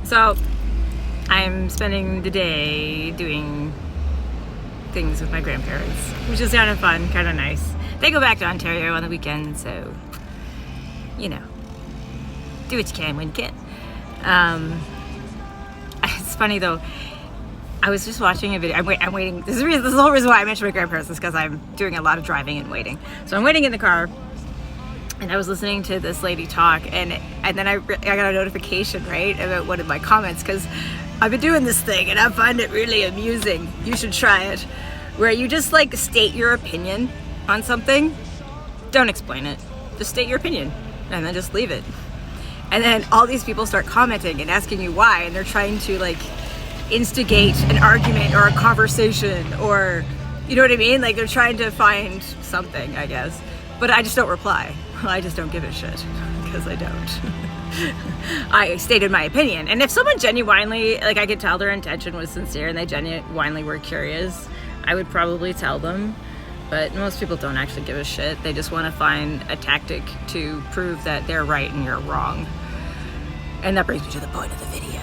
So I'm spending the day doing things with my grandparents, which is kind of fun, kind of nice. They go back to Ontario on the weekend, so, you know, do what you can when you can. It's funny though, I was just watching a video. I'm waiting. This is the whole reason why I mentioned my grandparents is because I'm doing a lot of driving and waiting. So I'm waiting in the car, and I was listening to this lady talk, and then I got a notification, right, about one of my comments, because I've been doing this thing and I find it really amusing. You should try it, where you just like state your opinion on something. Don't explain it. Just state your opinion, and then just leave it. And then all these people start commenting and asking you why, and they're trying to like instigate an argument or a conversation, or you know what I mean? Like they're trying to find something, I guess. But I just don't reply. I just don't give a shit, because I don't. I stated my opinion. And if someone genuinely, like I could tell their intention was sincere and they genuinely were curious, I would probably tell them. But most people don't actually give a shit. They just want to find a tactic to prove that they're right and you're wrong. And that brings me to the point of the video.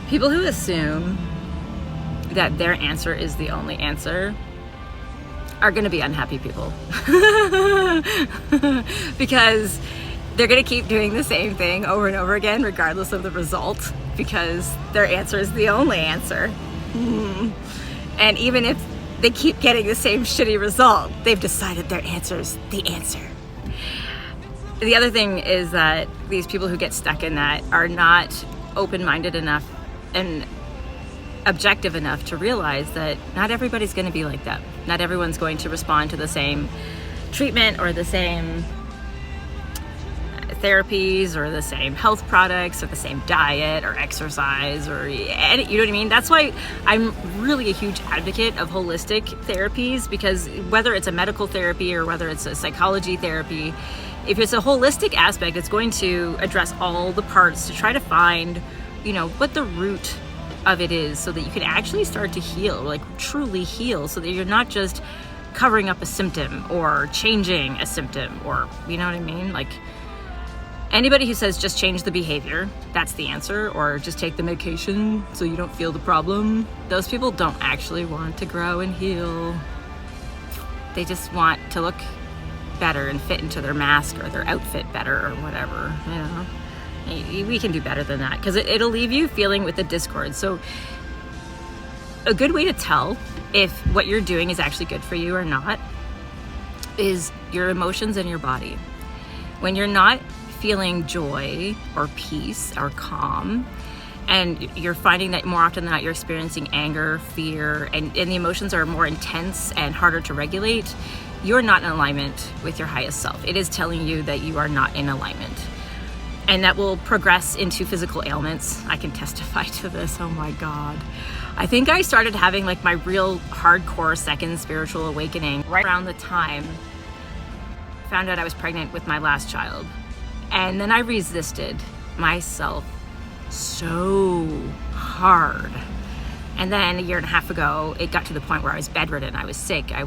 People who assume that their answer is the only answer are going to be unhappy people. Because they're going to keep doing the same thing over and over again, regardless of the result, because their answer is the only answer. And even if they keep getting the same shitty result, they've decided their answer's the answer. The other thing is that these people who get stuck in that are not open-minded enough and objective enough to realize that not everybody's going to be like that. Not everyone's going to respond to the same treatment or the same therapies or the same health products or the same diet or exercise or any, you know what I mean? That's why I'm really a huge advocate of holistic therapies, because whether it's a medical therapy or whether it's a psychology therapy, if it's a holistic aspect, it's going to address all the parts to try to find, you know, what the root of it is, so that you can actually start to heal, like truly heal, so that you're not just covering up a symptom or changing a symptom, or you know what I mean? Like anybody who says just change the behavior, that's the answer, or just take the medication so you don't feel the problem, those people don't actually want to grow and heal. They just want to look better and fit into their mask or their outfit better or whatever, you know? We can do better than that, because it'll leave you feeling with the discord. So a good way to tell if what you're doing is actually good for you or not is your emotions in your body. When you're not feeling joy or peace or calm, and you're finding that more often than not you're experiencing anger, fear, and the emotions are more intense and harder to regulate, you're not in alignment with your highest self. It is telling you that you are not in alignment. And that will progress into physical ailments. I can testify to this, oh my God. I think I started having like my real hardcore second spiritual awakening right around the time I found out I was pregnant with my last child. And then I resisted myself so hard. And then a year and a half ago, it got to the point where I was bedridden, I was sick, I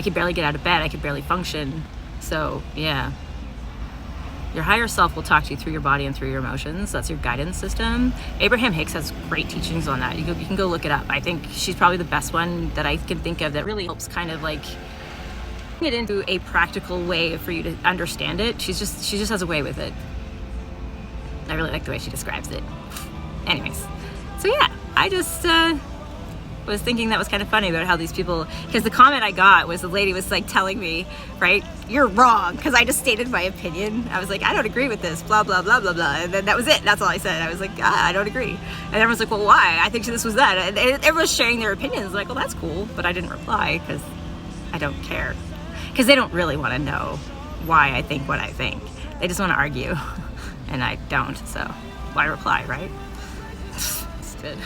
could barely get out of bed, I could barely function. So yeah. Your higher self will talk to you through your body and through your emotions. That's your guidance system. Abraham Hicks has great teachings on that. You can go look it up. I think she's probably the best one that I can think of that really helps kind of like get into a practical way for you to understand it. She just has a way with it. I really like the way she describes it. Anyways, so yeah, I just was thinking that was kind of funny about how these people, because the comment I got was the lady was like telling me, right, you're wrong, because I just stated my opinion. I was like, I don't agree with this, blah, blah, blah, blah, blah. And then that was it. That's all I said. I was like, I don't agree. And everyone's like, well, why? I think this was that. And everyone's sharing their opinions. Like, well, that's cool. But I didn't reply because I don't care. Because they don't really want to know why I think what I think. They just want to argue. And I don't. So why reply, right? Stupid.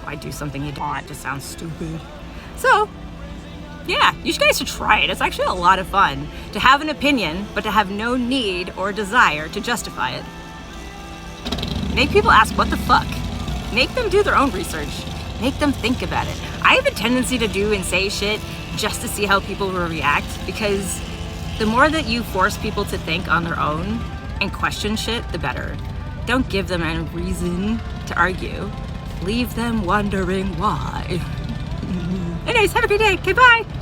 Why do something you don't want? It just sounds stupid. So, yeah, you guys should try it. It's actually a lot of fun to have an opinion, but to have no need or desire to justify it. Make people ask, what the fuck? Make them do their own research. Make them think about it. I have a tendency to do and say shit just to see how people will react, because the more that you force people to think on their own and question shit, the better. Don't give them a reason to argue. Leave them wondering why. Anyways, have a great day. Okay, bye.